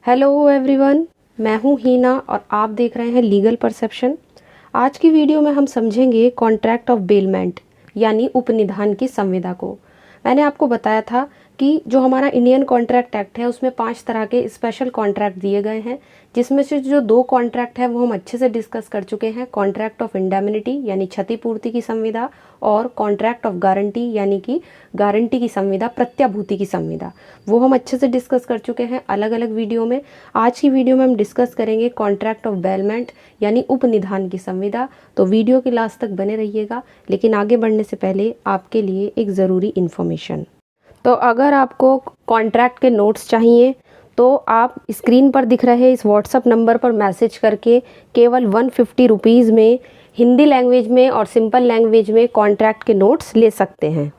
Hello everyone, मैं हूँ हीना और आप देख रहे हैं लीगल परसेप्शन। आज की वीडियो में हम समझेंगे कॉन्ट्रैक्ट ऑफ बेलमेंट यानी उपनिधान की संविदा को। मैंने आपको बताया था कि जो हमारा इंडियन कॉन्ट्रैक्ट एक्ट है उसमें 5 तरह के स्पेशल कॉन्ट्रैक्ट दिए गए हैं, जिसमें से जो 2 कॉन्ट्रैक्ट है वो हम अच्छे से डिस्कस कर चुके हैं। कॉन्ट्रैक्ट ऑफ इंडेमनिटी यानी क्षतिपूर्ति की संविदा और कॉन्ट्रैक्ट ऑफ गारंटी यानी कि गारंटी की संविदा, प्रत्याभूति की संविदा, वो हम अच्छे से डिस्कस कर चुके हैं अलग अलग वीडियो में। आज की वीडियो में हम डिस्कस करेंगे कॉन्ट्रैक्ट ऑफ बेलमेंट यानी उपनिधान की संविदा। तो वीडियो के लास्ट तक बने रहिएगा। लेकिन आगे बढ़ने से पहले आपके लिए एक ज़रूरी इन्फॉर्मेशन। तो अगर आपको कॉन्ट्रैक्ट के नोट्स चाहिए तो आप स्क्रीन पर दिख रहे इस व्हाट्सअप नंबर पर मैसेज करके केवल 150 रुपीज़ में हिंदी लैंग्वेज में और सिंपल लैंग्वेज में कॉन्ट्रैक्ट के नोट्स ले सकते हैं।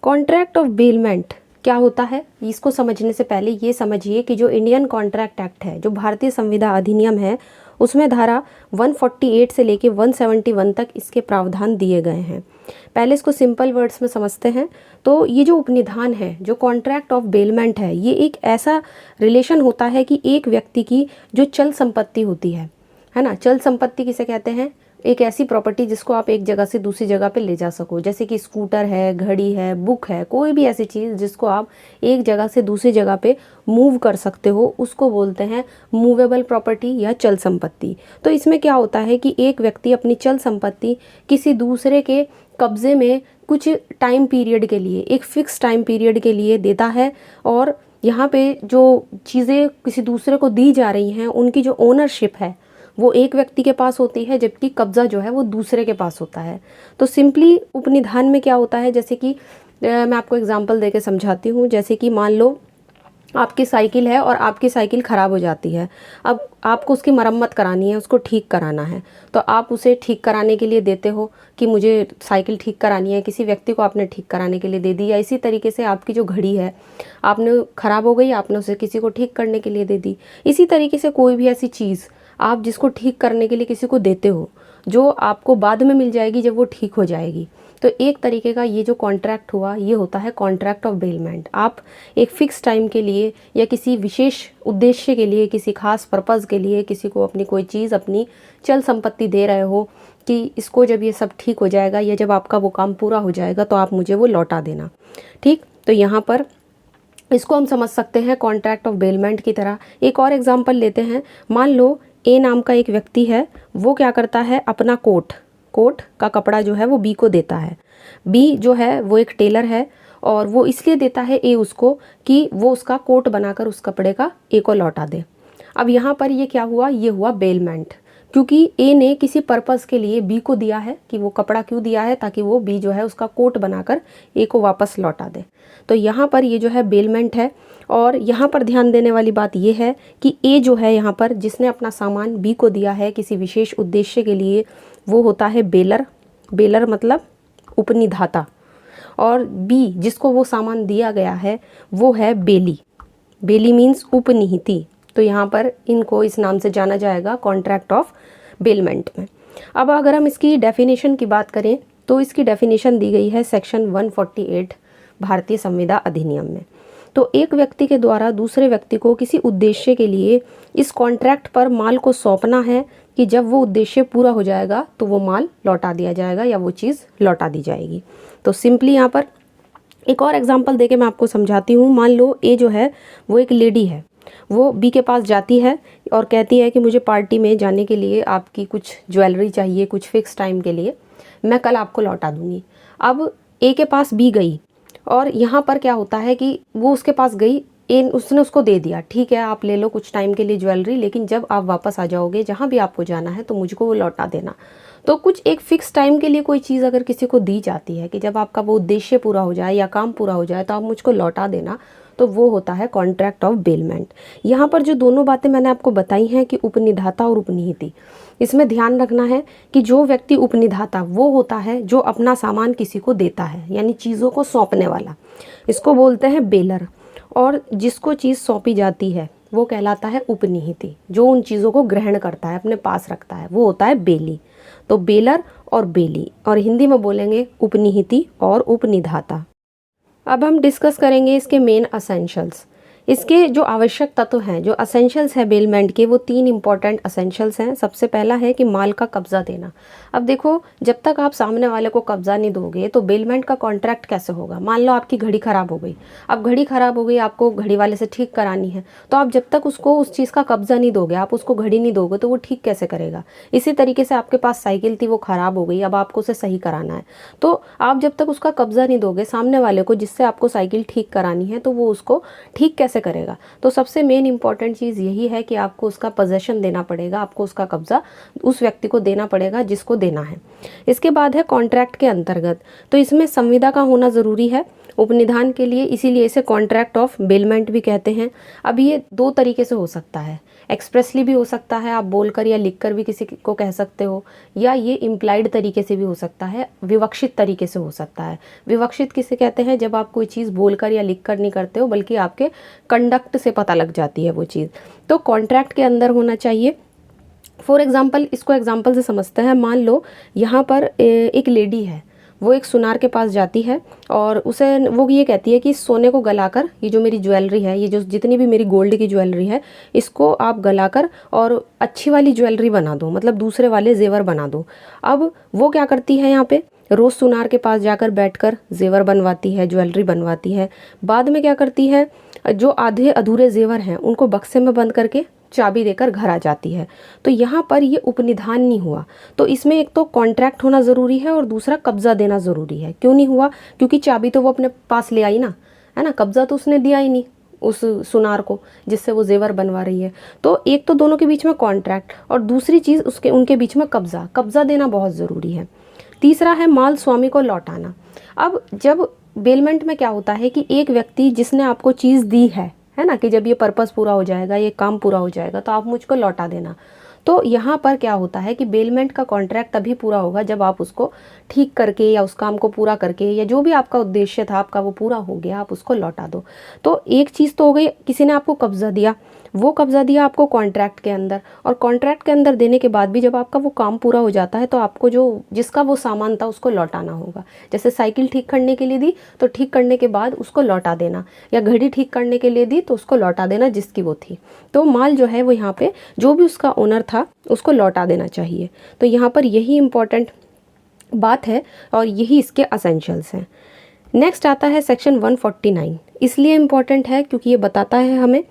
कॉन्ट्रैक्ट ऑफ बेलमेंट क्या होता है, इसको समझने से पहले ये समझिए कि जो इंडियन कॉन्ट्रैक्ट एक्ट है, जो भारतीय संविदा अधिनियम है, उसमें धारा 148 से लेके 171 तक इसके प्रावधान दिए गए हैं। पहले इसको सिंपल वर्ड्स में समझते हैं। तो ये जो उपनिधान है, जो कॉन्ट्रैक्ट ऑफ बेलमेंट है, ये एक ऐसा रिलेशन होता है कि एक व्यक्ति की जो चल संपत्ति होती है ना, चल संपत्ति किसे कहते हैं? एक ऐसी प्रॉपर्टी जिसको आप एक जगह से दूसरी जगह पे ले जा सको, जैसे कि स्कूटर है, घड़ी है, बुक है, कोई भी ऐसी चीज़ जिसको आप एक जगह से दूसरी जगह पे मूव कर सकते हो, उसको बोलते हैं मूवेबल प्रॉपर्टी या चल संपत्ति। तो इसमें क्या होता है कि एक व्यक्ति अपनी चल संपत्ति किसी दूसरे के कब्जे में कुछ टाइम पीरियड के लिए, एक फिक्स टाइम पीरियड के लिए देता है, और यहाँ पे जो चीज़ें किसी दूसरे को दी जा रही हैं उनकी जो ओनरशिप है वो एक व्यक्ति के पास होती है, जबकि कब्जा जो है वो दूसरे के पास होता है। तो सिंपली उपनिधान में क्या होता है, जैसे कि मैं आपको एग्जांपल देके समझाती हूँ। जैसे कि मान लो आपकी साइकिल है और आपकी साइकिल ख़राब हो जाती है। अब आपको उसकी मरम्मत करानी है, उसको ठीक कराना है, तो आप उसे ठीक कराने के लिए देते हो कि मुझे साइकिल ठीक करानी है, किसी व्यक्ति को आपने ठीक कराने के लिए दे दी। या इसी तरीके से आपकी जो घड़ी है, आपने ख़राब हो गई, आपने उसे किसी को ठीक करने के लिए दे दी। इसी तरीके से कोई भी ऐसी चीज़ आप जिसको ठीक करने के लिए किसी को देते हो, जो आपको बाद में मिल जाएगी जब वो ठीक हो जाएगी। तो एक तरीके का ये जो कॉन्ट्रैक्ट हुआ, ये होता है कॉन्ट्रैक्ट ऑफ बेलमेंट। आप एक फ़िक्स टाइम के लिए या किसी विशेष उद्देश्य के लिए, किसी खास पर्पज़ के लिए किसी को अपनी कोई चीज़, अपनी चल संपत्ति दे रहे हो कि इसको जब ये सब ठीक हो जाएगा या जब आपका वो काम पूरा हो जाएगा तो आप मुझे वो लौटा देना। ठीक, तो यहाँ पर इसको हम समझ सकते हैं कॉन्ट्रैक्ट ऑफ बेलमेंट की तरह। एक और एग्जांपल लेते हैं। मान लो ए नाम का एक व्यक्ति है, वो क्या करता है, अपना कोट का कपड़ा जो है वो बी को देता है। बी जो है वो एक टेलर है, और वो इसलिए देता है ए उसको कि वो उसका कोट बनाकर उस कपड़े का ए को लौटा दे। अब यहाँ पर ये क्या हुआ, ये हुआ बेलमेंट, क्योंकि ए ने किसी पर्पज़ के लिए बी को दिया है कि वो कपड़ा क्यों दिया है, ताकि वो बी जो है उसका कोट बनाकर ए को वापस लौटा दे। तो यहाँ पर ये जो है बेलमेंट है। और यहाँ पर ध्यान देने वाली बात ये है कि ए जो है यहाँ पर, जिसने अपना सामान बी को दिया है किसी विशेष उद्देश्य के लिए, वो होता है बेलर। बेलर मतलब उपनिधाता। और बी जिसको वो सामान दिया गया है वो है बेली। बेली मीन्स उपनिहिती। तो यहाँ पर इनको इस नाम से जाना जाएगा कॉन्ट्रैक्ट ऑफ बेलमेंट में। अब अगर हम इसकी डेफिनेशन की बात करें तो इसकी डेफिनेशन दी गई है सेक्शन 148 भारतीय संविदा अधिनियम में। तो एक व्यक्ति के द्वारा दूसरे व्यक्ति को किसी उद्देश्य के लिए इस कॉन्ट्रैक्ट पर माल को सौंपना है कि जब वो उद्देश्य पूरा हो जाएगा तो वो माल लौटा दिया जाएगा या वो चीज़ लौटा दी जाएगी। तो सिंपली यहाँ पर एक और एग्जांपल देके मैं आपको समझाती हूँ। मान लो ए जो है वो एक लेडी है, वो बी के पास जाती है और कहती है कि मुझे पार्टी में जाने के लिए आपकी कुछ ज्वेलरी चाहिए, कुछ फिक्स टाइम के लिए, मैं कल आपको लौटा दूँगी। अब ए के पास बी गई, और यहाँ पर क्या होता है कि वो उसके पास गई, उसने उसको दे दिया, ठीक है आप ले लो कुछ टाइम के लिए ज्वेलरी, लेकिन जब आप वापस आ जाओगे जहाँ भी आपको जाना है तो मुझको वो लौटा देना। तो कुछ एक फिक्स टाइम के लिए कोई चीज़ अगर किसी को दी जाती है कि जब आपका वो उद्देश्य पूरा हो जाए या काम पूरा हो जाए तो आप मुझको लौटा देना, तो वो होता है कॉन्ट्रैक्ट ऑफ बेलमेंट। यहाँ पर जो दोनों बातें मैंने आपको बताई हैं कि उपनिधाता और उपनिहिती, इसमें ध्यान रखना है कि जो व्यक्ति उपनिधाता वो होता है जो अपना सामान किसी को देता है, यानी चीज़ों को सौंपने वाला, इसको बोलते हैं बेलर। और जिसको चीज़ सौंपी जाती है वो कहलाता है उपनिहिती, जो उन चीज़ों को ग्रहण करता है, अपने पास रखता है, वो होता है बेली। तो बेलर और बेली, और हिंदी में बोलेंगे उपनिहिती और उपनिधाता। अब हम डिस्कस करेंगे इसके मेन असेंशियल्स। इसके जो आवश्यक तत्व हैं, जो असेंशियल्स हैं बेलमेंट के, वो 3 इंपॉर्टेंट असेंशियल्स हैं। सबसे पहला है कि माल का कब्जा देना। अब देखो, जब तक आप सामने वाले को कब्जा नहीं दोगे तो बेलमेंट का कॉन्ट्रैक्ट कैसे होगा। मान लो आपकी घड़ी ख़राब हो गई, अब घड़ी ख़राब हो गई, आपको घड़ी वाले से ठीक करानी है, तो आप जब तक उसको उस चीज़ का कब्जा नहीं दोगे, आप उसको घड़ी नहीं दोगे, तो वो ठीक कैसे करेगा। इसी तरीके से आपके पास साइकिल थी, वो ख़राब हो गई, अब आपको उसे सही कराना है, तो आप जब तक उसका कब्जा नहीं दोगे सामने वाले को जिससे आपको साइकिल ठीक करानी है, तो वो उसको ठीक कैसे करेगा। तो सबसे मेन इंपॉर्टेंट चीज़ यही है कि आपको उसका पोजेशन देना पड़ेगा, आपको उसका कब्जा उस व्यक्ति को देना पड़ेगा जिसको देना है। इसके बाद है कॉन्ट्रैक्ट के अंतर्गत, तो इसमें संविदा का होना ज़रूरी है उपनिधान के लिए, इसीलिए इसे कॉन्ट्रैक्ट ऑफ बेलमेंट भी कहते हैं। अब ये 2 तरीके से हो सकता है, एक्सप्रेसली भी हो सकता है, आप बोलकर या लिखकर भी किसी को कह सकते हो, या ये इम्प्लाइड तरीके से भी हो सकता है, विवक्षित तरीके से हो सकता है। विवक्षित किसे कहते हैं, जब आप कोई चीज़ बोलकर या लिखकर नहीं करते हो, बल्कि आपके कंडक्ट से पता लग जाती है वो चीज़। तो कॉन्ट्रैक्ट के अंदर होना चाहिए। फॉर एग्ज़ाम्पल, इसको एग्जाम्पल से समझते हैं। मान लो यहाँ पर एक लेडी है, वो एक सुनार के पास जाती है और उसे वो ये कहती है कि सोने को गलाकर, ये जो मेरी ज्वेलरी है, ये जो जितनी भी मेरी गोल्ड की ज्वेलरी है, इसको आप गलाकर और अच्छी वाली ज्वेलरी बना दो, मतलब दूसरे वाले जेवर बना दो। अब वो क्या करती है, यहाँ पे रोज़ सुनार के पास जाकर बैठकर जेवर बनवाती है, ज्वेलरी बनवाती है। बाद में क्या करती है, जो आधे अधूरे जेवर हैं उनको बक्से में बंद करके चाबी देकर घर आ जाती है। तो यहाँ पर ये उपनिधान नहीं हुआ। तो इसमें एक तो कॉन्ट्रैक्ट होना ज़रूरी है और दूसरा कब्जा देना ज़रूरी है। क्यों नहीं हुआ, क्योंकि चाबी तो वो अपने पास ले आई ना, है ना, कब्जा तो उसने दिया ही नहीं उस सुनार को जिससे वो जेवर बनवा रही है। तो एक तो दोनों के बीच में कॉन्ट्रैक्ट, और दूसरी चीज़ उसके उनके बीच में कब्जा देना बहुत ज़रूरी है। तीसरा है माल स्वामी को लौटाना। अब जब बेलमेंट में क्या होता है कि एक व्यक्ति जिसने आपको चीज़ दी है ना, कि जब ये पर्पस पूरा हो जाएगा, ये काम पूरा हो जाएगा, तो आप मुझको लौटा देना। तो यहाँ पर क्या होता है कि बेलमेंट का कॉन्ट्रैक्ट तभी पूरा होगा जब आप उसको ठीक करके या उस काम को पूरा करके, या जो भी आपका उद्देश्य था आपका वो पूरा हो गया, आप उसको लौटा दो। तो एक चीज़ तो हो गई, किसी ने आपको कब्जा दिया, वो कब्जा दिया आपको कॉन्ट्रैक्ट के अंदर, और कॉन्ट्रैक्ट के अंदर देने के बाद भी जब आपका वो काम पूरा हो जाता है तो आपको जो जिसका वो सामान था उसको लौटाना होगा। जैसे साइकिल ठीक करने के लिए दी तो ठीक करने के बाद उसको लौटा देना, या घड़ी ठीक करने के लिए दी तो उसको लौटा देना जिसकी वो थी। तो माल जो है वो यहाँ पे जो भी उसका ओनर था उसको लौटा देना चाहिए। तो यहाँ पर यही इम्पोर्टेंट बात है और यही इसके असेंशियल्स हैं। नेक्स्ट आता है सेक्शन 149। इसलिए इम्पॉर्टेंट है क्योंकि ये बताता है हमें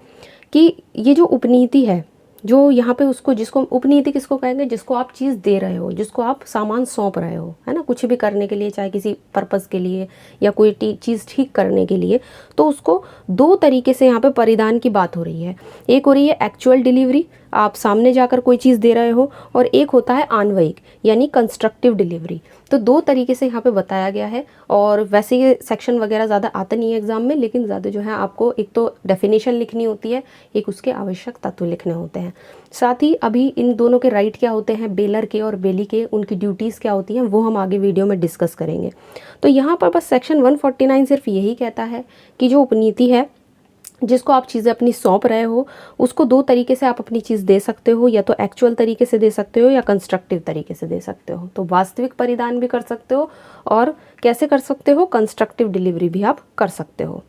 कि ये जो उपनीति है, जो यहाँ पे उसको, जिसको उपनीति किसको कहेंगे, जिसको आप चीज़ दे रहे हो, जिसको आप सामान सौंप रहे हो, है ना, कुछ भी करने के लिए, चाहे किसी पर्पज़ के लिए या कोई चीज़ ठीक करने के लिए, तो उसको 2 तरीके से यहाँ पे परिधान की बात हो रही है। एक हो रही है एक्चुअल डिलीवरी, आप सामने जाकर कोई चीज़ दे रहे हो, और एक होता है आन्वयिक यानी कंस्ट्रक्टिव डिलीवरी। तो 2 तरीके से यहाँ पे बताया गया है। और वैसे ये सेक्शन वगैरह ज़्यादा आता नहीं है एग्जाम में, लेकिन ज़्यादा जो है आपको एक तो डेफिनेशन लिखनी होती है, एक उसके आवश्यक तत्व लिखने होते हैं। साथ ही अभी इन दोनों के राइट क्या होते हैं, बेलर के और बेली के, उनकी ड्यूटीज़ क्या होती हैं, वो हम आगे वीडियो में डिस्कस करेंगे। तो यहाँ पर बस सेक्शन 149 सिर्फ यही कहता है कि जो उपनीति है, जिसको आप चीज़ें अपनी सौंप रहे हो, उसको 2 तरीके से आप अपनी चीज़ दे सकते हो, या तो एक्चुअल तरीके से दे सकते हो या कंस्ट्रक्टिव तरीके से दे सकते हो। तो वास्तविक परिधान भी कर सकते हो, और कैसे कर सकते हो, कंस्ट्रक्टिव डिलीवरी भी आप कर सकते हो।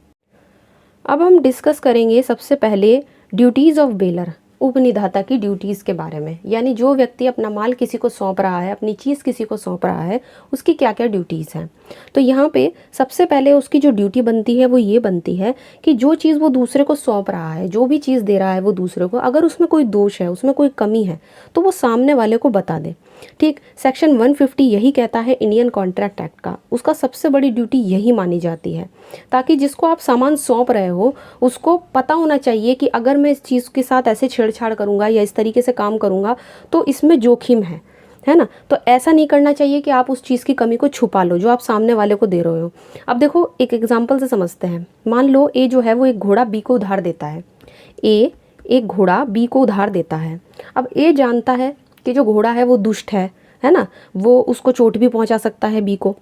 अब हम डिस्कस करेंगे सबसे पहले ड्यूटीज़ ऑफ बेलर, उपनिधाता की ड्यूटीज़ के बारे में। यानी जो व्यक्ति अपना माल किसी को सौंप रहा है, अपनी चीज़ किसी को सौंप रहा है, उसकी क्या क्या ड्यूटीज़ हैं। तो यहाँ पे सबसे पहले उसकी जो ड्यूटी बनती है वो ये बनती है कि जो चीज़ वो दूसरे को सौंप रहा है, जो भी चीज़ दे रहा है वो दूसरे को, अगर उसमें कोई दोष है, उसमें कोई कमी है, तो वो सामने वाले को बता दे। ठीक, सेक्शन 150 यही कहता है इंडियन कॉन्ट्रैक्ट एक्ट का, उसका सबसे बड़ी ड्यूटी यही मानी जाती है, ताकि जिसको आप सामान सौंप रहे हो उसको पता होना चाहिए कि अगर मैं इस चीज़ के साथ ऐसे छेड़छाड़ करूँगा या इस तरीके से काम करूँगा तो इसमें जोखिम है ना। तो ऐसा नहीं करना चाहिए कि आप उस चीज़ की कमी को छुपा लो जो आप सामने वाले को दे रहे हो। अब देखो, एक एग्जांपल से समझते हैं। मान लो ए जो है वो एक घोड़ा बी को उधार देता है। ए एक घोड़ा बी को उधार देता है। अब ए जानता है कि जो घोड़ा है वो दुष्ट है ना, वो उसको चोट भी पहुंचा सकता है बी को।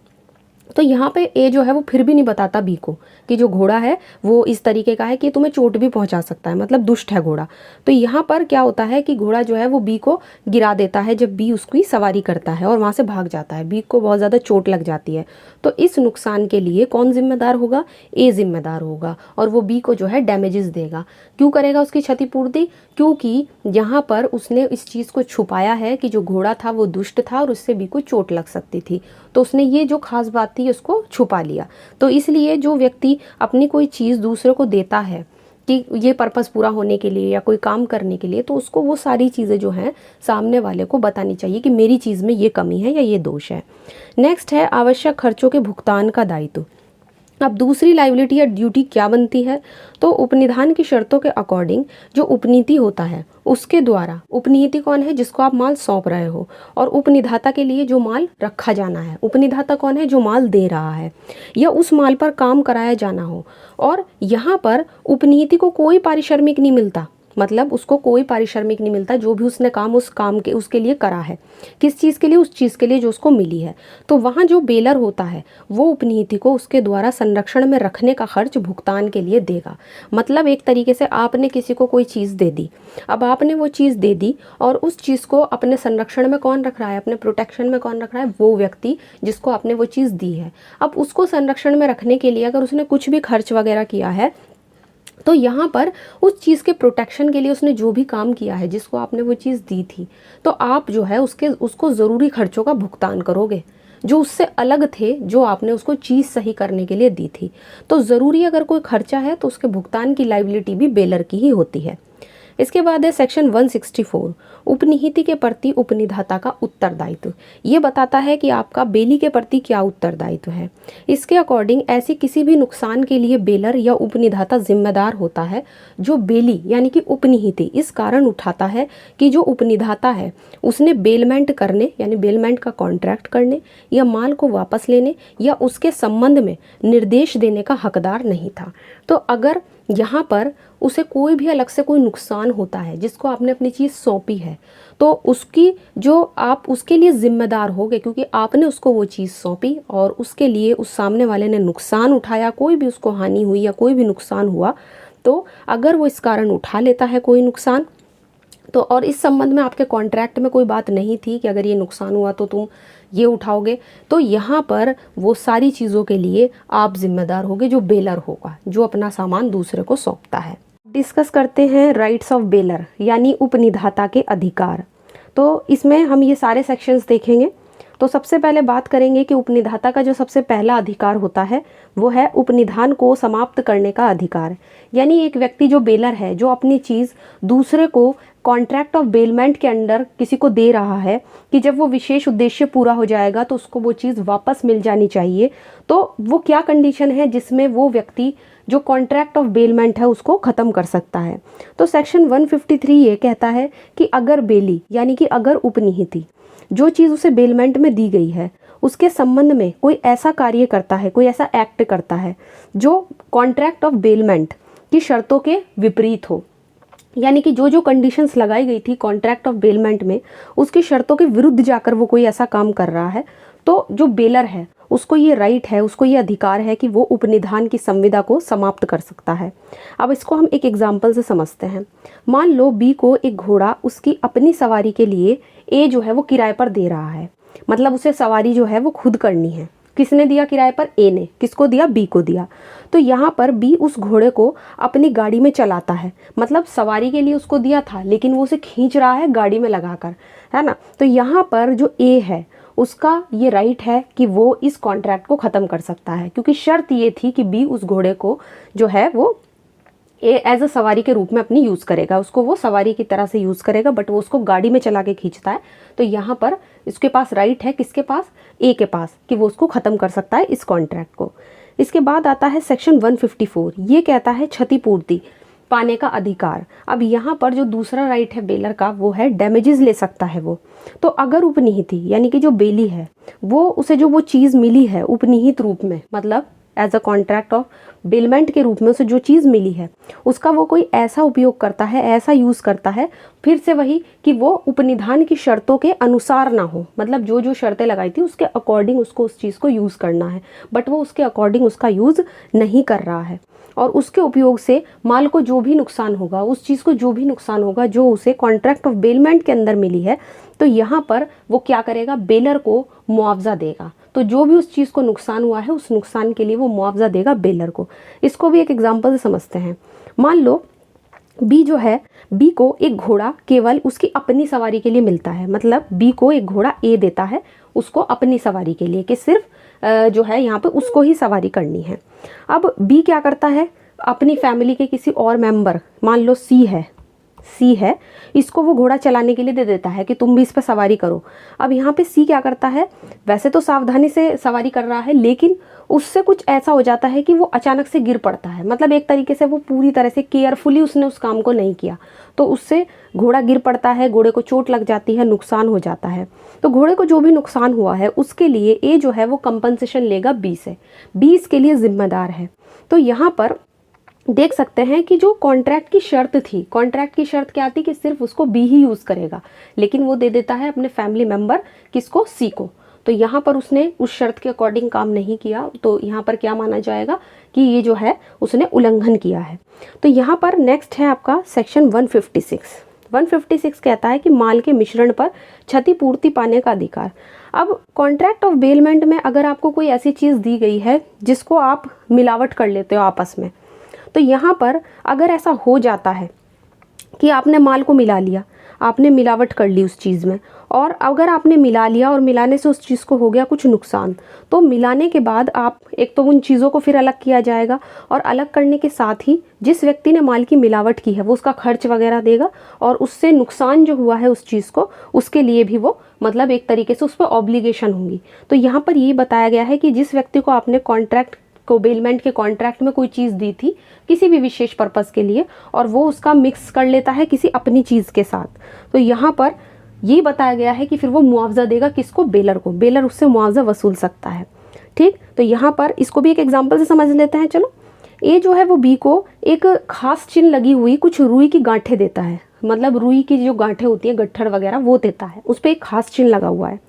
तो यहाँ पे ए जो है वो फिर भी नहीं बताता बी को कि जो घोड़ा है वो इस तरीके का है कि तुम्हें चोट भी पहुंचा सकता है, मतलब दुष्ट है घोड़ा। तो यहाँ पर क्या होता है कि घोड़ा जो है वो बी को गिरा देता है जब बी उसकी सवारी करता है और वहाँ से भाग जाता है, बी को बहुत ज़्यादा चोट लग जाती है। तो इस नुकसान के लिए कौन जिम्मेदार होगा? ए जिम्मेदार होगा, और वो बी को जो है डैमेजेस देगा। क्यों करेगा उसकी क्षतिपूर्ति? क्योंकि यहाँ पर उसने इस चीज़ को छुपाया है कि जो घोड़ा था वो दुष्ट था और उससे बी को चोट लग सकती थी। तो उसने ये जो खास बात थी उसको छुपा लिया। तो इसलिए जो व्यक्ति अपनी कोई चीज़ दूसरे को देता है कि ये पर्पस पूरा होने के लिए या कोई काम करने के लिए, तो उसको वो सारी चीज़ें जो हैं सामने वाले को बतानी चाहिए कि मेरी चीज़ में ये कमी है या ये दोष है। नेक्स्ट है आवश्यक खर्चों के भुगतान का दायित्व। अब दूसरी लायबिलिटी या ड्यूटी क्या बनती है? तो उपनिधान की शर्तों के अकॉर्डिंग जो उपनीति होता है उसके द्वारा, उपनीति कौन है? जिसको आप माल सौंप रहे हो, और उपनिधाता के लिए जो माल रखा जाना है। उपनिधाता कौन है? जो माल दे रहा है या उस माल पर काम कराया जाना हो। और यहाँ पर उपनीति को कोई पारिश्रमिक नहीं मिलता, मतलब उसको कोई पारिश्रमिक नहीं मिलता। जो भी उसने काम उस काम के उसके लिए करा है, किस चीज़ के लिए? उस चीज़ के लिए जो उसको मिली है। तो वहाँ जो बेलर होता है वो उपनीति को उसके द्वारा संरक्षण में रखने का खर्च भुगतान के लिए देगा। मतलब एक तरीके से आपने किसी को कोई चीज़ दे दी, अब आपने वो चीज़ दे दी और उस चीज़ को अपने संरक्षण में कौन रख रहा है? अपने प्रोटेक्शन में कौन रख रहा है? वो व्यक्ति जिसको आपने वो चीज़ दी है। अब उसको संरक्षण में रखने के लिए अगर उसने कुछ भी खर्च वगैरह किया है, तो यहाँ पर उस चीज़ के प्रोटेक्शन के लिए उसने जो भी काम किया है, जिसको आपने वो चीज़ दी थी, तो आप जो है उसको ज़रूरी खर्चों का भुगतान करोगे जो उससे अलग थे, जो आपने उसको चीज़ सही करने के लिए दी थी। तो ज़रूरी अगर कोई खर्चा है तो उसके भुगतान की लायबिलिटी भी बेलर की ही होती है। इसके बाद है सेक्शन 164, उपनिहिति के प्रति उपनिधाता का उत्तरदायित्व। ये बताता है कि आपका बेली के प्रति क्या उत्तरदायित्व है। इसके अकॉर्डिंग ऐसी किसी भी नुकसान के लिए बेलर या उपनिधाता जिम्मेदार होता है जो बेली यानी कि उपनिहिति इस कारण उठाता है कि जो उपनिधाता है उसने बेलमेंट करने यानी बेलमेंट का कॉन्ट्रैक्ट करने या माल को वापस लेने या उसके संबंध में निर्देश देने का हकदार नहीं था। तो अगर यहाँ पर उसे कोई भी अलग से कोई नुकसान होता है जिसको आपने अपनी चीज़ सौंपी है, तो उसकी जो आप उसके लिए ज़िम्मेदार होगे, क्योंकि आपने उसको वो चीज़ सौंपी और उसके लिए उस सामने वाले ने नुकसान उठाया, कोई भी उसको हानि हुई या कोई भी नुकसान हुआ, तो अगर वो इस कारण उठा लेता है कोई नुकसान, तो और इस संबंध में आपके कॉन्ट्रैक्ट में कोई बात नहीं थी कि अगर ये नुकसान हुआ तो तुम ये उठाओगे, तो यहाँ पर वो सारी चीज़ों के लिए आप जिम्मेदार होगे जो बेलर होगा, जो अपना सामान दूसरे को सौंपता है। डिस्कस करते हैं राइट्स ऑफ बेलर यानी उपनिधाता के अधिकार। तो इसमें हम ये सारे सेक्शंस देखेंगे। तो सबसे पहले बात करेंगे कि उपनिधाता का जो सबसे पहला अधिकार होता है वो है उपनिधान को समाप्त करने का अधिकार। यानी एक व्यक्ति जो बेलर है, जो अपनी चीज़ दूसरे को कॉन्ट्रैक्ट ऑफ बेलमेंट के अंडर किसी को दे रहा है कि जब वो विशेष उद्देश्य पूरा हो जाएगा तो उसको वो चीज़ वापस मिल जानी चाहिए, तो वो क्या कंडीशन है जिसमें वो व्यक्ति जो कॉन्ट्रैक्ट ऑफ बेलमेंट है उसको ख़त्म कर सकता है। तो सेक्शन 153 ये कहता है कि अगर बेली यानी कि अगर उपनिहिति जो चीज़ उसे बेलमेंट में दी गई है उसके संबंध में कोई ऐसा कार्य करता है, कोई ऐसा एक्ट करता है जो कॉन्ट्रैक्ट ऑफ बेलमेंट की शर्तों के विपरीत हो, यानी कि जो जो कंडीशंस लगाई गई थी कॉन्ट्रैक्ट ऑफ बेलमेंट में उसकी शर्तों के विरुद्ध जाकर वो कोई ऐसा काम कर रहा है, तो जो बेलर है उसको ये राइट है, उसको ये अधिकार है कि वो उपनिधान की संविदा को समाप्त कर सकता है। अब इसको हम एक एग्जाम्पल से समझते हैं। मान लो बी को एक घोड़ा उसकी अपनी सवारी के लिए ए जो है वो किराए पर दे रहा है, मतलब उसे सवारी जो है वो खुद करनी है। किसने दिया किराए पर? ए ने। किसको दिया? बी को दिया। तो यहाँ पर बी उस घोड़े को अपनी गाड़ी में चलाता है, मतलब सवारी के लिए उसको दिया था लेकिन वो उसे खींच रहा है गाड़ी में लगाकर, है ना। तो यहाँ पर जो ए है उसका ये राइट है कि वो इस कॉन्ट्रैक्ट को ख़त्म कर सकता है, क्योंकि शर्त ये थी कि बी उस घोड़े को जो है वो एज अ सवारी के रूप में अपनी यूज़ करेगा, उसको वो सवारी की तरह से यूज़ करेगा, बट वो उसको गाड़ी में चला के खींचता है। तो यहाँ पर इसके पास राइट है, किसके पास? ए के पास, कि वो उसको ख़त्म कर सकता है इस कॉन्ट्रैक्ट को। इसके बाद आता है सेक्शन 154, ये कहता है क्षतिपूर्ति पाने का अधिकार। अब यहाँ पर जो दूसरा राइट है बेलर का वो है डैमेजेस ले सकता है वो। तो अगर उपनिहिति यानी कि जो बेली है वो उसे जो वो चीज़ मिली है उपनिहित रूप में, मतलब as a contract of bailment के रूप में उसे जो चीज़ मिली है उसका वो कोई ऐसा उपयोग करता है, ऐसा यूज़ करता है, फिर से वही कि वो उपनिधान की शर्तों के अनुसार ना हो, मतलब जो जो शर्तें लगाई थी उसके अकॉर्डिंग उसको उस चीज़ को यूज़ करना है, बट वो उसके अकॉर्डिंग उसका यूज़ नहीं कर रहा है, और उसके उपयोग से माल को जो भी नुकसान होगा, उस चीज़ को जो भी नुकसान होगा जो उसे कॉन्ट्रैक्ट ऑफ बेलमेंट के अंदर मिली है, तो यहाँ पर वो क्या करेगा, बेलर को मुआवजा देगा। तो जो भी उस चीज़ को नुकसान हुआ है उस नुकसान के लिए वो मुआवजा देगा बेलर को। इसको भी एक एग्जाम्पल से समझते हैं। मान लो बी जो है, बी को एक घोड़ा केवल उसकी अपनी सवारी के लिए मिलता है, मतलब बी को एक घोड़ा ए देता है उसको अपनी सवारी के लिए, कि सिर्फ जो है यहाँ पे उसको ही सवारी करनी है। अब बी क्या करता है, अपनी फैमिली के किसी और मेंबर, मान लो सी है, इसको वो घोड़ा चलाने के लिए दे देता है कि तुम भी इस पर सवारी करो। अब यहाँ पे सी क्या करता है, वैसे तो सावधानी से सवारी कर रहा है, लेकिन उससे कुछ ऐसा हो जाता है कि वो अचानक से गिर पड़ता है, मतलब एक तरीके से वो पूरी तरह से केयरफुली उसने उस काम को नहीं किया, तो उससे घोड़ा गिर पड़ता है, घोड़े को चोट लग जाती है, नुकसान हो जाता है। तो घोड़े को जो भी नुकसान हुआ है उसके लिए ए जो है वो कंपनसेशन लेगा बी से, बी इसके लिए जिम्मेदार है। तो यहाँ पर देख सकते हैं कि जो कॉन्ट्रैक्ट की शर्त थी, कॉन्ट्रैक्ट की शर्त क्या थी कि सिर्फ उसको बी ही यूज़ करेगा, लेकिन वो दे देता है अपने फैमिली मेंबर किसको, सी को। तो यहाँ पर उसने उस शर्त के अकॉर्डिंग काम नहीं किया, तो यहाँ पर क्या माना जाएगा कि ये जो है उसने उल्लंघन किया है। तो यहाँ पर नेक्स्ट है आपका सेक्शन 156। 156 कहता है कि माल के मिश्रण पर क्षतिपूर्ति पाने का अधिकार। अब कॉन्ट्रैक्ट ऑफ बेलमेंट में अगर आपको कोई ऐसी चीज़ दी गई है जिसको आप मिलावट कर लेते हो आपस में, तो यहाँ पर अगर ऐसा हो जाता है कि आपने माल को मिला लिया, आपने मिलावट कर ली उस चीज़ में, और अगर आपने मिला लिया और मिलाने से उस चीज़ को हो गया कुछ नुकसान, तो मिलाने के बाद आप एक तो उन चीज़ों को फिर अलग किया जाएगा, और अलग करने के साथ ही जिस व्यक्ति ने माल की मिलावट की है वो उसका खर्च वगैरह देगा, और उससे नुकसान जो हुआ है उस चीज़ को, उसके लिए भी वो मतलब एक तरीके से उस पर ऑब्लिगेशन होंगी। तो यहाँ पर ये बताया गया है कि जिस व्यक्ति को आपने कॉन्ट्रैक्ट को बेलमेंट के कॉन्ट्रैक्ट में कोई चीज़ दी थी किसी भी विशेष पर्पस के लिए, और वो उसका मिक्स कर लेता है किसी अपनी चीज़ के साथ, तो यहाँ पर ये बताया गया है कि फिर वो मुआवजा देगा किसको, बेलर को, बेलर उससे मुआवजा वसूल सकता है। ठीक, तो यहाँ पर इसको भी एक एग्जाम्पल से समझ लेते हैं। चलो, ए जो है वो बी को एक खास चिन्ह लगी हुई कुछ रुई की गांठें देता है, मतलब रुई की जो गांठें होती हैं गट्ठर वगैरह वो देता है, उस पर एक खास चिन्ह लगा हुआ है।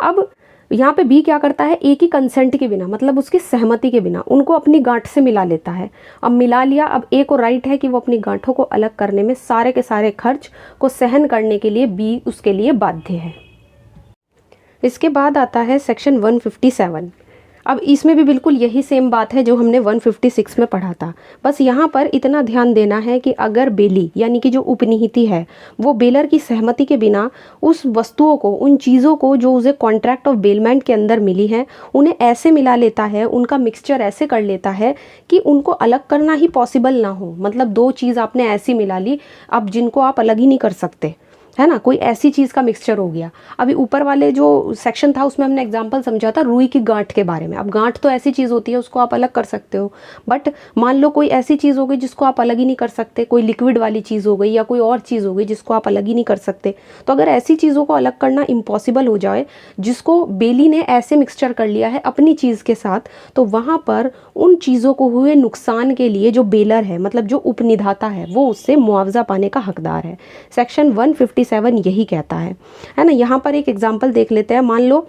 अब यहाँ पे बी क्या करता है, ए की कंसेंट के बिना, मतलब उसकी सहमति के बिना उनको अपनी गांठ से मिला लेता है। अब मिला लिया, अब ए को राइट है कि वो अपनी गांठों को अलग करने में सारे के सारे खर्च को सहन करने के लिए बी उसके लिए बाध्य है। इसके बाद आता है सेक्शन 157। अब इसमें भी बिल्कुल यही सेम बात है जो हमने 156 में पढ़ा था, बस यहाँ पर इतना ध्यान देना है कि अगर बेली यानी कि जो उपनिहिती है वो बेलर की सहमति के बिना उस वस्तुओं को, उन चीज़ों को जो उसे कॉन्ट्रैक्ट ऑफ बेलमेंट के अंदर मिली हैं उन्हें ऐसे मिला लेता है, उनका मिक्सचर ऐसे कर लेता है कि उनको अलग करना ही पॉसिबल ना हो, मतलब दो चीज़ आपने ऐसी मिला ली अब जिनको आप अलग ही नहीं कर सकते, है ना, कोई ऐसी चीज़ का मिक्सचर हो गया। अभी ऊपर वाले जो सेक्शन था उसमें हमने एग्जांपल समझा था रुई की गांठ के बारे में। अब गांठ तो ऐसी चीज़ होती है उसको आप अलग कर सकते हो, बट मान लो कोई ऐसी चीज़ हो गई जिसको आप अलग ही नहीं कर सकते, कोई लिक्विड वाली चीज़ हो गई या कोई और चीज़ हो गई जिसको आप अलग ही नहीं कर सकते। तो अगर ऐसी चीज़ों को अलग करना इम्पॉसिबल हो जाए जिसको बेली ने ऐसे मिक्सचर कर लिया है अपनी चीज़ के साथ, तो वहाँ पर उन चीज़ों को हुए नुकसान के लिए जो बेलर है, मतलब जो उपनिधाता है, वो उससे मुआवजा पाने का हकदार है। सेक्शन 157 यही कहता है ना। यहाँ पर एक एग्जांपल देख लेते हैं। मान लो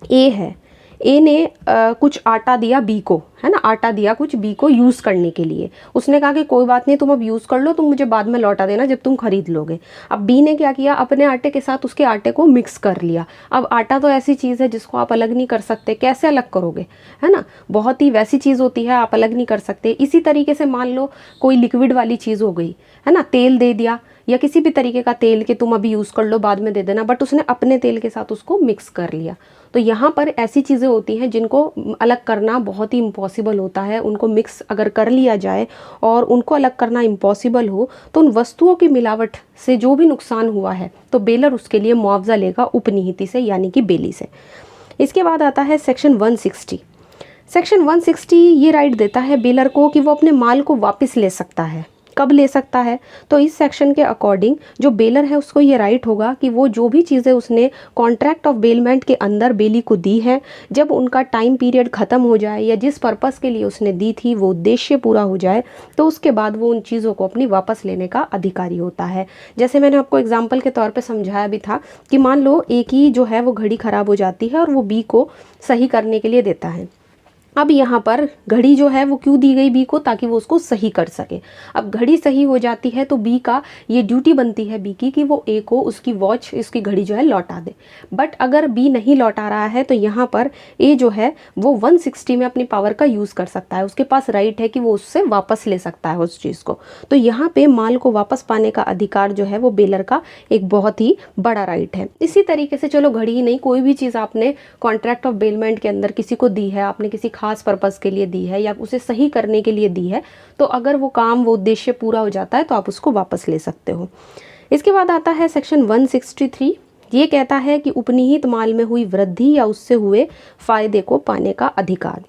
ए है, ए ने कुछ आटा दिया बी को, है ना, आटा दिया कुछ बी को यूज़ करने के लिए। उसने कहा कि कोई बात नहीं, तुम अब यूज़ कर लो, तुम मुझे बाद में लौटा देना जब तुम खरीद लोगे। अब बी ने क्या किया, अपने आटे के साथ उसके आटे को मिक्स कर लिया। अब आटा तो ऐसी चीज़ है जिसको आप अलग नहीं कर सकते, कैसे अलग करोगे, है ना, बहुत ही वैसी चीज़ होती है आप अलग नहीं कर सकते। इसी तरीके से मान लो कोई लिक्विड वाली चीज़ हो गई, है ना, तेल दे दिया या किसी भी तरीके का तेल कि तुम अभी यूज़ कर लो बाद में दे देना, बट उसने अपने तेल के साथ उसको मिक्स कर लिया। तो यहाँ पर ऐसी चीज़ें होती हैं जिनको अलग करना बहुत ही इम्पॉसिबल होता है। उनको मिक्स अगर कर लिया जाए और उनको अलग करना इम्पॉसिबल हो तो उन वस्तुओं की मिलावट से जो भी नुकसान हुआ है तो बेलर उसके लिए मुआवजा लेगा उपनिहिति से, यानी कि बेली से। इसके बाद आता है सेक्शन 160। सेक्शन 160 ये राइट देता है बेलर को कि वो अपने माल को वापस ले सकता है कब ले सकता है? तो इस सेक्शन के अकॉर्डिंग जो बेलर है उसको ये राइट होगा कि वो जो भी चीज़ें उसने कॉन्ट्रैक्ट ऑफ बेलमेंट के अंदर बेली को दी है, जब उनका टाइम पीरियड ख़त्म हो जाए या जिस पर्पज़ के लिए उसने दी थी वो उद्देश्य पूरा हो जाए, तो उसके बाद वो उन चीज़ों को अपनी वापस लेने का अधिकारी होता है। जैसे मैंने आपको एग्जाम्पल के तौर पर समझाया भी था कि मान लो ए की जो है वो घड़ी ख़राब हो जाती है और वो बी को सही करने के लिए देता है। अब यहाँ पर घड़ी जो है वो क्यों दी गई बी को? ताकि वो उसको सही कर सके। अब घड़ी सही हो जाती है तो बी का ये ड्यूटी बनती है बी की कि वो ए को उसकी वॉच, इसकी घड़ी जो है लौटा दे। बट अगर बी नहीं लौटा रहा है तो यहाँ पर ए जो है वो 160 में अपनी पावर का यूज़ कर सकता है, उसके पास राइट है कि वो उससे वापस ले सकता है उस चीज़ को। तो यहाँ पे माल को वापस पाने का अधिकार जो है वो बेलर का एक बहुत ही बड़ा राइट है। इसी तरीके से चलो घड़ी ही नहीं, कोई भी चीज़ आपने कॉन्ट्रैक्ट ऑफ बेलमेंट के अंदर किसी को दी है, आपने किसी खास पर्पस के लिए दी है या उसे सही करने के लिए दी है, तो अगर वो काम, वो उद्देश्य पूरा हो जाता है तो आप उसको वापस ले सकते हो। इसके बाद आता है सेक्शन 163। ये कहता है कि उपनिहित माल में हुई वृद्धि या उससे हुए फायदे को पाने का अधिकार।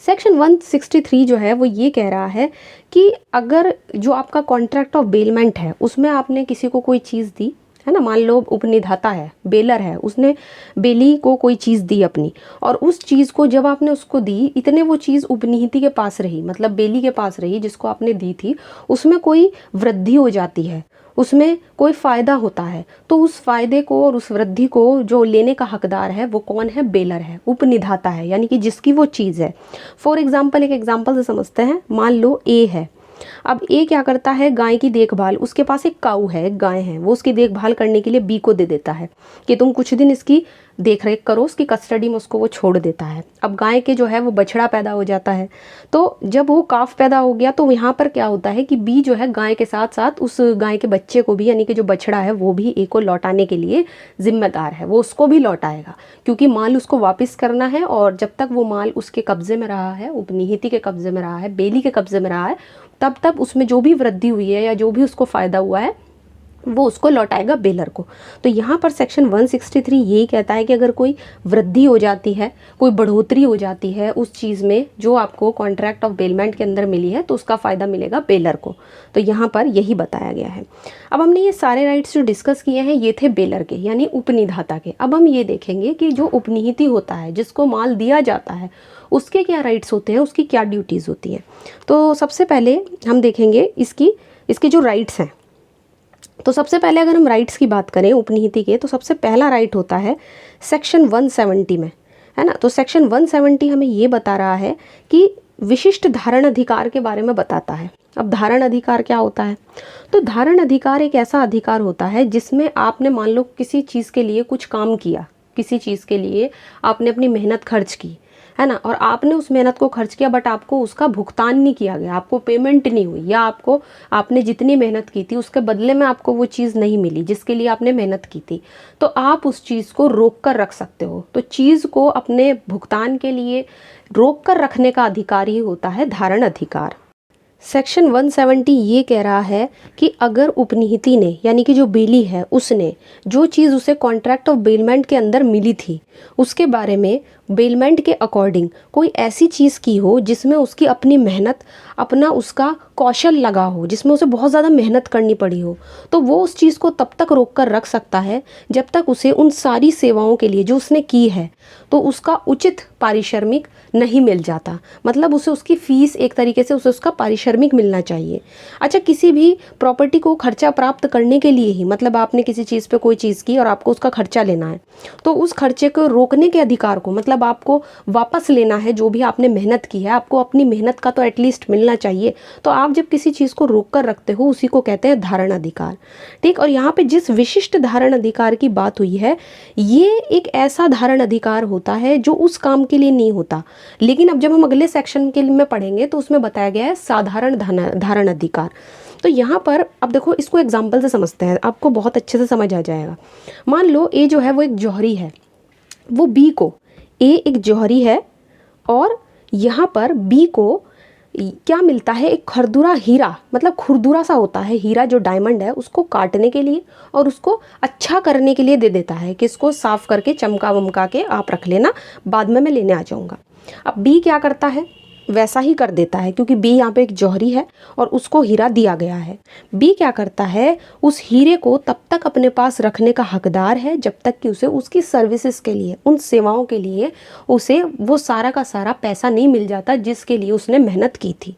सेक्शन 163 जो है वो ये कह रहा है कि अगर जो आपका कॉन्ट्रैक्ट ऑफ बेलमेंट है उसमें आपने किसी को कोई चीज़ दी है ना, मान लो उपनिधाता है, बेलर है, उसने बेली को कोई चीज़ दी अपनी, और उस चीज़ को जब आपने उसको दी, इतने वो चीज़ उपनिहिति के पास रही, मतलब बेली के पास रही जिसको आपने दी थी, उसमें कोई वृद्धि हो जाती है, उसमें कोई फ़ायदा होता है, तो उस फ़ायदे को और उस वृद्धि को जो लेने का हकदार है वो कौन है? बेलर है, उपनिधाता है, यानी कि जिसकी वो चीज़ है। फॉर एग्जाम्पल, एक एग्जाम्पल से समझते हैं। मान लो ए है, अब ए क्या करता है? गाय की देखभाल, उसके पास एक काऊ है, एक गाय है, वो उसकी देखभाल करने के लिए बी को दे देता है कि तुम कुछ दिन इसकी देख रेख करो, उसकी कस्टडी में उसको वो छोड़ देता है। अब गाय के जो है वो बछड़ा पैदा हो जाता है, तो जब वो काफ पैदा हो गया तो यहाँ पर क्या होता है कि बी जो है गाय के साथ साथ उस गाय के बच्चे को भी, यानी कि जो बछड़ा है वो भी ए को लौटाने के लिए जिम्मेदार है, वो उसको भी लौटाएगा क्योंकि माल उसको वापस करना है, और जब तक वो माल उसके कब्जे में रहा है, उपनिहिति के कब्जे में रहा है, बेली के कब्जे में रहा है, तब तक उसमें जो भी वृद्धि हुई है या जो भी उसको फ़ायदा हुआ है वो उसको लौटाएगा बेलर को। तो यहाँ पर सेक्शन 163 यही कहता है कि अगर कोई वृद्धि हो जाती है, कोई बढ़ोतरी हो जाती है उस चीज़ में जो आपको कॉन्ट्रैक्ट ऑफ बेलमेंट के अंदर मिली है, तो उसका फ़ायदा मिलेगा बेलर को। तो यहाँ पर यही बताया गया है। अब हमने ये सारे राइट्स जो डिस्कस किए हैं ये थे बेलर के, यानी उपनिधाता के। अब हम ये देखेंगे कि जो उपनिहिति होता है, जिसको माल दिया जाता है, उसके क्या राइट्स होते हैं, उसकी क्या ड्यूटीज़ होती हैं। तो सबसे पहले हम देखेंगे इसके जो राइट्स हैं। तो सबसे पहले अगर हम राइट्स की बात करें उपनिहिति के, तो सबसे पहला राइट होता है सेक्शन 170 में, है ना। तो सेक्शन 170 हमें ये बता रहा है कि विशिष्ट धारण अधिकार के बारे में बताता है। अब धारण अधिकार क्या होता है? तो धारण अधिकार एक ऐसा अधिकार होता है जिसमें आपने मान लो किसी चीज़ के लिए कुछ काम किया, किसी चीज़ के लिए आपने अपनी मेहनत खर्च की, है ना, और आपने उस मेहनत को खर्च किया बट आपको उसका भुगतान नहीं किया गया, आपको पेमेंट नहीं हुई, या आपने जितनी मेहनत की थी उसके बदले में आपको वो चीज़ नहीं मिली जिसके लिए आपने मेहनत की थी, तो आप उस चीज़ को रोक कर रख सकते हो। तो चीज़ को अपने भुगतान के लिए रोक कर रखने का अधिकार ही होता है धारण अधिकार। सेक्शन 170 ये कह रहा है कि अगर उपनिहिति ने, यानी कि जो बेली है, उसने जो चीज़ उसे कॉन्ट्रैक्ट ऑफ बेलमेंट के अंदर मिली थी उसके बारे में बेलमेंट के अकॉर्डिंग कोई ऐसी चीज़ की हो जिसमें उसकी अपनी मेहनत, अपना उसका कौशल लगा हो, जिसमें उसे बहुत ज़्यादा मेहनत करनी पड़ी हो, तो वो उस चीज़ को तब तक रोक कर रख सकता है जब तक उसे उन सारी सेवाओं के लिए जो उसने की है तो उसका उचित पारिश्रमिक नहीं मिल जाता। मतलब उसे उसकी फ़ीस, एक तरीके से उसे उसका पारिश्रमिक मिलना चाहिए। अच्छा, किसी भी प्रॉपर्टी को खर्चा प्राप्त करने के लिए ही, मतलब आपने किसी चीज़ पे कोई चीज़ की और आपको उसका खर्चा लेना है, तो उस खर्चे को रोकने के अधिकार को, मतलब आपको वापस लेना है जो भी आपने मेहनत की है, आपको अपनी मेहनत का तो एटलीस्ट मिलना चाहिए। तो आप जब किसी चीज़ को रोक कर रखते हो उसी को कहते हैं धारण अधिकार। ठीक, और यहाँ पे जिस विशिष्ट धारण अधिकार की बात हुई है, ये एक ऐसा धारण अधिकार होता है जो उस काम के लिए नहीं होता। लेकिन अब जब हम अगले सेक्शन के में पढ़ेंगे तो उसमें बताया गया है साधारण धारण अधिकार। तो यहाँ पर अब देखो, इसको एग्जाम्पल से समझते हैं, आपको बहुत अच्छे से समझ आ जाएगा। मान लो ए जो है वो एक जौहरी है, वो बी को, ए एक जौहरी है और यहाँ पर बी को क्या मिलता है? एक खुरदुरा हीरा, मतलब खुरदुरा सा होता है हीरा जो डायमंड है, उसको काटने के लिए और उसको अच्छा करने के लिए दे देता है कि इसको साफ करके चमका वमका के आप रख लेना, बाद में मैं लेने आ जाऊँगा। अब बी क्या करता है? वैसा ही कर देता है, क्योंकि बी यहाँ पे एक जौहरी है और उसको हीरा दिया गया है। बी क्या करता है, उस हीरे को तब तक अपने पास रखने का हकदार है जब तक कि उसे उसकी सर्विसेज के लिए, उन सेवाओं के लिए उसे वो सारा का सारा पैसा नहीं मिल जाता जिसके लिए उसने मेहनत की थी।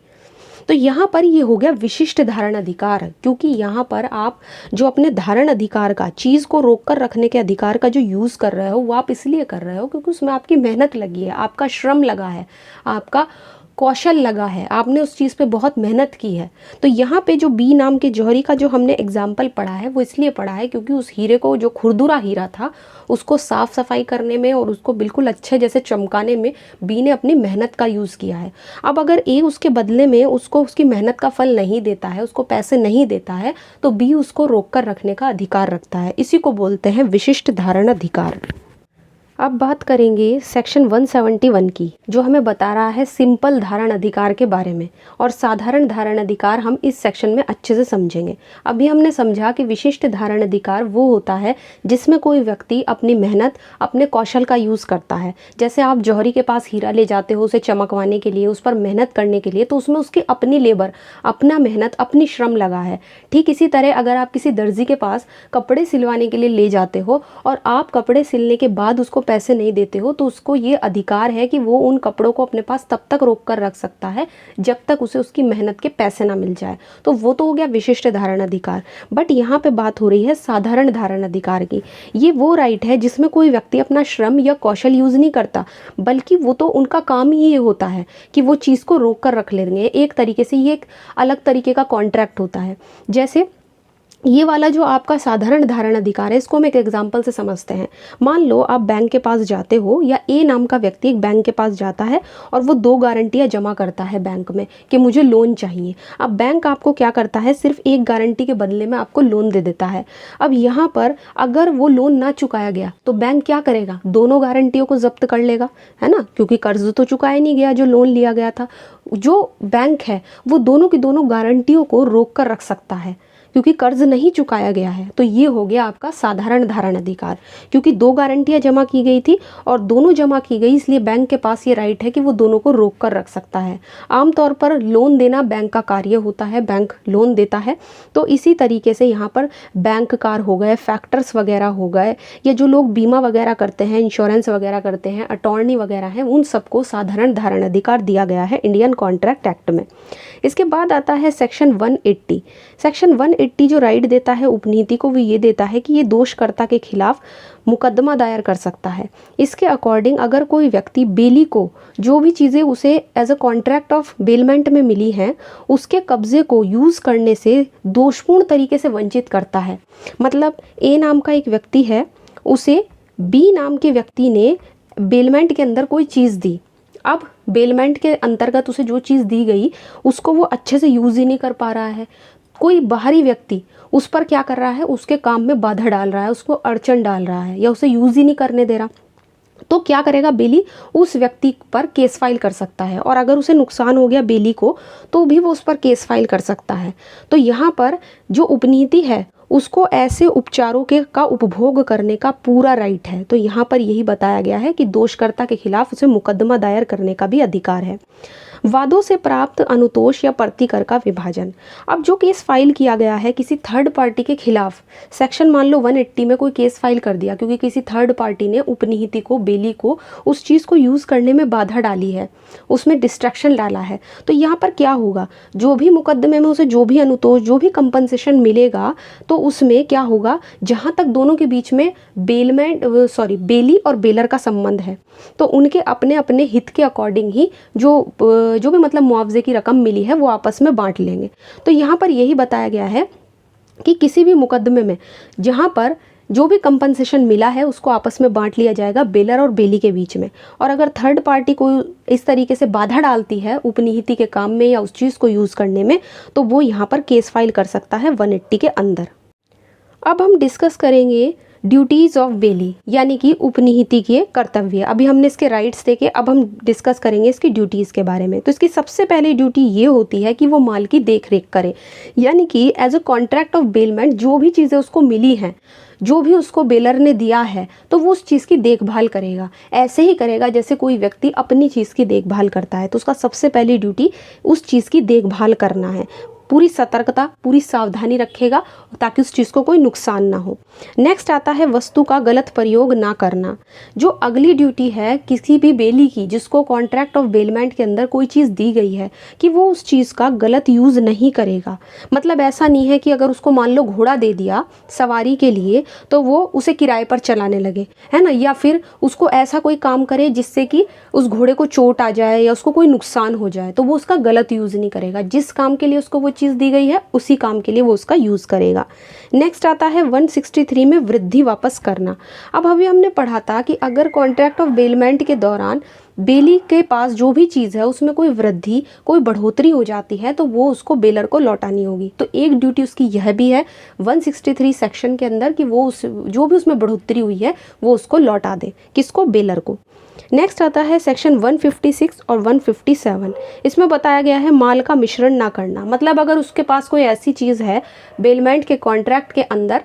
तो यहाँ पर ये हो गया विशिष्ट धारण अधिकार, क्योंकि यहाँ पर आप जो अपने धारण अधिकार का, चीज़ को रोक कर रखने के अधिकार का जो यूज़ कर रहे हो वो आप इसलिए कर रहे हो क्योंकि उसमें आपकी मेहनत लगी है, आपका श्रम लगा है, आपका कौशल लगा है, आपने उस चीज़ पे बहुत मेहनत की है। तो यहाँ पे जो बी नाम के जौहरी का जो हमने एग्जाम्पल पढ़ा है वो इसलिए पढ़ा है क्योंकि उस हीरे को, जो खुरदुरा हीरा था, उसको साफ सफाई करने में और उसको बिल्कुल अच्छे जैसे चमकाने में बी ने अपनी मेहनत का यूज़ किया है। अब अगर ए उसके बदले में उसको उसकी मेहनत का फल नहीं देता है, उसको पैसे नहीं देता है, तो बी उसको रोक कर रखने का अधिकार रखता है। इसी को बोलते हैं विशिष्ट धारण अधिकार। अब बात करेंगे सेक्शन 171 की, जो हमें बता रहा है सिंपल धारण अधिकार के बारे में, और साधारण धारण अधिकार हम इस सेक्शन में अच्छे से समझेंगे। अभी हमने समझा कि विशिष्ट धारण अधिकार वो होता है जिसमें कोई व्यक्ति अपनी मेहनत, अपने कौशल का यूज़ करता है। जैसे आप जौहरी के पास हीरा ले जाते हो उसे चमकवाने के लिए, उस पर मेहनत करने के लिए, तो उसमें उसकी अपनी लेबर, अपना मेहनत, अपनी श्रम लगा है। ठीक इसी तरह अगर आप किसी दर्जी के पास कपड़े सिलवाने के लिए ले जाते हो और आप कपड़े सिलने के बाद उसको पैसे नहीं देते हो, तो उसको ये अधिकार है कि वो उन कपड़ों को अपने पास तब तक रोक कर रख सकता है जब तक उसे उसकी मेहनत के पैसे ना मिल जाए। तो वो तो हो गया विशिष्ट धारण अधिकार। बट यहाँ पे बात हो रही है साधारण धारण अधिकार की। ये वो राइट है जिसमें कोई व्यक्ति अपना श्रम या कौशल यूज़ नहीं करता, बल्कि वो तो उनका काम ही ये होता है कि वो चीज़ को रोक कर रख लेंगे। एक तरीके से ये एक अलग तरीके का कॉन्ट्रैक्ट होता है। जैसे ये वाला जो आपका साधारण धारण अधिकार है, इसको हम एक एग्जांपल से समझते हैं। मान लो आप बैंक के पास जाते हो, या ए नाम का व्यक्ति एक बैंक के पास जाता है और वो 2 गारंटियां जमा करता है बैंक में कि मुझे लोन चाहिए। अब बैंक आपको क्या करता है, सिर्फ एक गारंटी के बदले में आपको लोन दे देता है। अब यहाँ पर अगर वो लोन ना चुकाया गया तो बैंक क्या करेगा, दोनों गारंटियों को जब्त कर लेगा, है ना, क्योंकि कर्ज तो चुकाया नहीं गया जो लोन लिया गया था। जो बैंक है वो दोनों की दोनों गारंटियों को रोक कर रख सकता है क्योंकि कर्ज नहीं चुकाया गया है। तो ये हो गया आपका साधारण धारण अधिकार, क्योंकि 2 गारंटियां जमा की गई थी और दोनों जमा की गई, इसलिए बैंक के पास ये राइट है कि वो दोनों को रोक कर रख सकता है। आमतौर पर लोन देना बैंक का कार्य होता है, बैंक लोन देता है। तो इसी तरीके से यहाँ पर बैंककार हो गए, फैक्टर्स वगैरह हो गए, या जो लोग बीमा वगैरह करते हैं, इंश्योरेंस वगैरह करते हैं, अटॉर्नी वगैरह हैं, उन सबको साधारण धारण अधिकार दिया गया है इंडियन कॉन्ट्रैक्ट एक्ट में। इसके बाद आता है सेक्शन 180। सेक्शन 180 जो राइट देता है उपनीति को, वो ये देता है कि ये दोषकर्ता के खिलाफ मुकदमा दायर कर सकता है। इसके अकॉर्डिंग अगर कोई व्यक्ति बेली को जो भी चीज़ें उसे as a contract of bailment में मिली हैं, उसके कब्जे को यूज़ करने से दोषपूर्ण तरीके से वंचित करता है। मतलब ए नाम का एक व्यक्ति है, उसे बी नाम के व्यक्ति ने बेलमेंट के अंदर कोई चीज़ दी। अब बेलमेंट के अंतर्गत उसे जो चीज़ दी गई उसको वो अच्छे से यूज़ ही नहीं कर पा रहा है। कोई बाहरी व्यक्ति उस पर क्या कर रहा है, उसके काम में बाधा डाल रहा है, उसको अड़चन डाल रहा है, या उसे यूज़ ही नहीं करने दे रहा। तो क्या करेगा, बेली उस व्यक्ति पर केस फाइल कर सकता है, और अगर उसे नुकसान हो गया बेली को तो भी वो उस पर केस फाइल कर सकता है। तो यहाँ पर जो उपनीति है उसको ऐसे उपचारों का उपभोग करने का पूरा राइट है। तो यहाँ पर यही बताया गया है कि दोषकर्ता के खिलाफ उसे मुकदमा दायर करने का भी अधिकार है। वादों से प्राप्त अनुतोष या प्रतिकर का विभाजन। अब जो केस फाइल किया गया है किसी थर्ड पार्टी के खिलाफ, सेक्शन मान लो 180 में कोई केस फाइल कर दिया क्योंकि किसी थर्ड पार्टी ने उपनीति को, बेली को, उस चीज़ को यूज़ करने में बाधा डाली है, उसमें डिस्ट्रैक्शन डाला है, तो यहाँ पर क्या होगा, जो भी मुकदमे में उसे जो भी अनुतोष, जो भी कंपनसेशन मिलेगा, तो उसमें क्या होगा, जहाँ तक दोनों के बीच में बेली और बेलर का संबंध है, तो उनके अपने अपने हित के अकॉर्डिंग ही जो भी मतलब मुआवजे की रकम मिली है वो आपस में बांट लेंगे। तो यहाँ पर यही बताया गया है कि किसी भी मुकदमे में जहाँ पर जो भी कंपनसेशन मिला है उसको आपस में बांट लिया जाएगा बेलर और बेली के बीच में। और अगर थर्ड पार्टी कोई इस तरीके से बाधा डालती है उपनिहिति के काम में या उस चीज़ को यूज़ करने में, तो वो यहाँ पर केस फाइल कर सकता है 180 के अंदर। अब हम डिस्कस करेंगे ड्यूटीज़ ऑफ बेली यानी कि उपनिहिती के कर्तव्य। अभी हमने इसके राइट्स देखे, अब हम डिस्कस करेंगे इसकी ड्यूटीज़ के बारे में। तो इसकी सबसे पहली ड्यूटी ये होती है कि वो माल की देख रेख करे, यानी कि as a contract of bailment जो भी चीज़ें उसको मिली हैं, जो भी उसको बेलर ने दिया है, तो वो उस चीज़ की देखभाल करेगा। ऐसे ही करेगा जैसे कोई व्यक्ति अपनी चीज़ की देखभाल करता है। तो उसका सबसे पहली ड्यूटी उस चीज़ की देखभाल करना है। पूरी सतर्कता, पूरी सावधानी रखेगा ताकि उस चीज़ को कोई नुकसान ना हो। नेक्स्ट आता है वस्तु का गलत प्रयोग ना करना। जो अगली ड्यूटी है किसी भी बेली की, जिसको कॉन्ट्रैक्ट ऑफ बेलमेंट के अंदर कोई चीज़ दी गई है, कि वो उस चीज़ का गलत यूज़ नहीं करेगा। मतलब ऐसा नहीं है कि अगर उसको मान लो घोड़ा दे दिया सवारी के लिए तो वो उसे किराए पर चलाने लगे, है ना, या फिर उसको ऐसा कोई काम करे जिससे कि उस घोड़े को चोट आ जाए या उसको कोई नुकसान हो जाए, तो वो उसका गलत यूज़ नहीं करेगा। जिस काम के लिए उसको वो चीज़ दी गई है उसी काम के लिए वो उसका यूज़ करेगा। नेक्स्ट आता है 163 में वृद्धि वापस करना। अब अभी हमने पढ़ा था कि अगर कॉन्ट्रैक्ट ऑफ बेलमेंट के दौरान बेली के पास जो भी चीज़ है उसमें कोई वृद्धि, कोई बढ़ोतरी हो जाती है तो वो उसको बेलर को लौटानी होगी। तो एक ड्यूटी उसकी यह भी है 163 सेक्शन के अंदर कि वो उस जो भी उसमें बढ़ोतरी हुई है वो उसको लौटा दे। किसको? बेलर को। नेक्स्ट आता है सेक्शन 156 और 157। इसमें बताया गया है माल का मिश्रण ना करना। मतलब अगर उसके पास कोई ऐसी चीज़ है बेलमेंट के कॉन्ट्रैक्ट के अंदर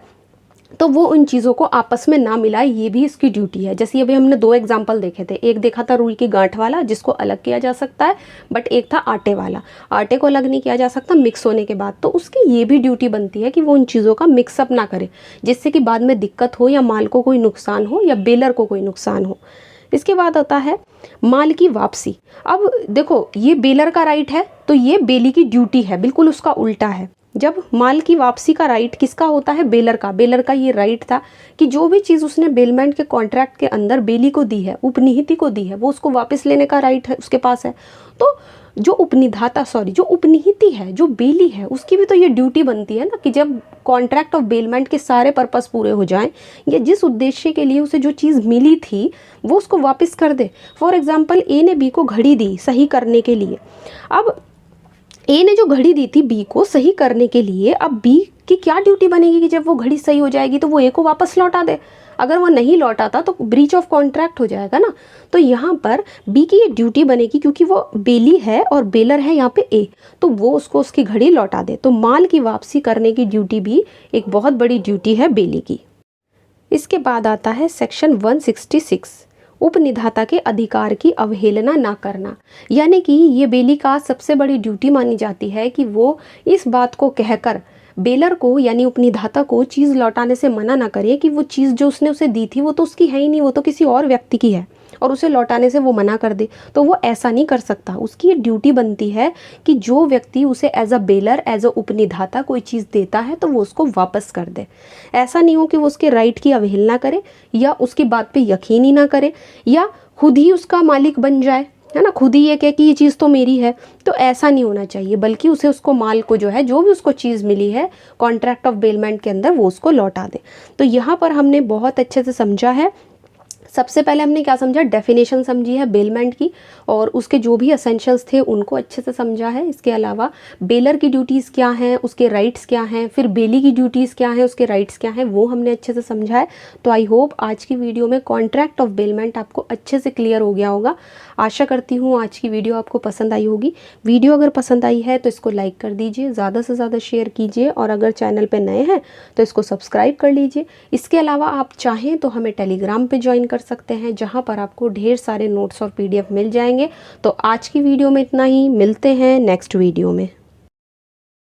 तो वो उन चीज़ों को आपस में ना मिलाए, ये भी इसकी ड्यूटी है। जैसे अभी हमने दो एग्जाम्पल देखे थे, एक देखा था रुई की गांठ वाला जिसको अलग किया जा सकता है, बट एक था आटे वाला, आटे को अलग नहीं किया जा सकता मिक्स होने के बाद। तो उसकी ये भी ड्यूटी बनती है कि वो उन चीज़ों का मिक्सअप ना करे जिससे कि बाद में दिक्कत हो या माल को कोई नुकसान हो या बेलर को कोई नुकसान हो। इसके बाद आता है माल की वापसी। अब देखो ये बेलर का राइट है तो ये बेली की ड्यूटी है, बिल्कुल उसका उल्टा है। जब माल की वापसी का राइट किसका होता है? बेलर का। बेलर का ये राइट था कि जो भी चीज़ उसने बेलमेंट के कॉन्ट्रैक्ट के अंदर बेली को दी है, उपनिहिती को दी है, वो उसको वापस लेने का राइट है उसके पास है। तो जो जो उपनिहिती है, जो बेली है, उसकी भी तो ये ड्यूटी बनती है ना कि जब कॉन्ट्रैक्ट ऑफ बेलमेंट के सारे पर्पस पूरे हो जाएं या जिस उद्देश्य के लिए उसे जो चीज़ मिली थी वो उसको वापस कर दे। फॉर एग्जाम्पल ए ने बी को घड़ी दी सही करने के लिए। अब ए ने जो घड़ी दी थी बी को सही करने के लिए, अब बी की क्या ड्यूटी बनेगी कि जब वो घड़ी सही हो जाएगी तो वो ए को वापस लौटा दे। अगर वो नहीं लौटाता तो ब्रीच ऑफ कॉन्ट्रैक्ट हो जाएगा ना। तो यहाँ पर बी की ये ड्यूटी बनेगी क्योंकि वो बेली है और बेलर है यहाँ पे ए, तो वो उसको उसकी घड़ी लौटा दे। तो माल की वापसी करने की ड्यूटी भी एक बहुत बड़ी ड्यूटी है बेली की। इसके बाद आता है सेक्शन 166, उपनिधाता के अधिकार की अवहेलना ना करना। यानी कि ये बेली का सबसे बड़ी ड्यूटी मानी जाती है कि वो इस बात को कहकर बेलर को यानी उपनिधाता को चीज़ लौटाने से मना ना करे कि वो चीज़ जो उसने उसे दी थी वो तो उसकी है ही नहीं, वो तो किसी और व्यक्ति की है, और उसे लौटाने से वो मना कर दे। तो वो ऐसा नहीं कर सकता। उसकी ये ड्यूटी बनती है कि जो व्यक्ति उसे as a bailor, as a उपनिधाता कोई चीज़ देता है तो वो उसको वापस कर दे। ऐसा नहीं हो कि वो उसके राइट की अवहेलना करे या उसकी बात पे यकीन ही ना करे या खुद ही उसका मालिक बन जाए, है ना, खुद ही ये कहे कि ये चीज़ तो मेरी है। तो ऐसा नहीं होना चाहिए, बल्कि उसे उसको माल को जो है, जो भी उसको चीज़ मिली है कॉन्ट्रैक्ट ऑफ बेलमेंट के अंदर, वो उसको लौटा दे। तो यहाँ पर हमने बहुत अच्छे से समझा है। सबसे पहले हमने क्या समझा? डेफिनेशन समझी है बेलमेंट की और उसके जो भी एसेंशियल्स थे उनको अच्छे से समझा है। इसके अलावा बेलर की ड्यूटीज़ क्या हैं, उसके राइट्स क्या हैं, फिर बेली की ड्यूटीज़ क्या हैं, उसके राइट्स क्या हैं, वो हमने अच्छे से समझा है। तो आई होप आज की वीडियो में कॉन्ट्रैक्ट ऑफ बेलमेंट आपको अच्छे से क्लियर हो गया होगा। आशा करती हूँ आज की वीडियो आपको पसंद आई होगी। वीडियो अगर पसंद आई है तो इसको लाइक कर दीजिए, ज़्यादा से ज़्यादा शेयर कीजिए और अगर चैनल पर नए हैं तो इसको सब्सक्राइब कर लीजिए। इसके अलावा आप चाहें तो हमें टेलीग्राम पे ज्वाइन कर सकते हैं, जहां पर आपको ढेर सारे नोट्स और PDF मिल जाएंगे। तो आज की वीडियो में इतना ही, मिलते हैं नेक्स्ट वीडियो में।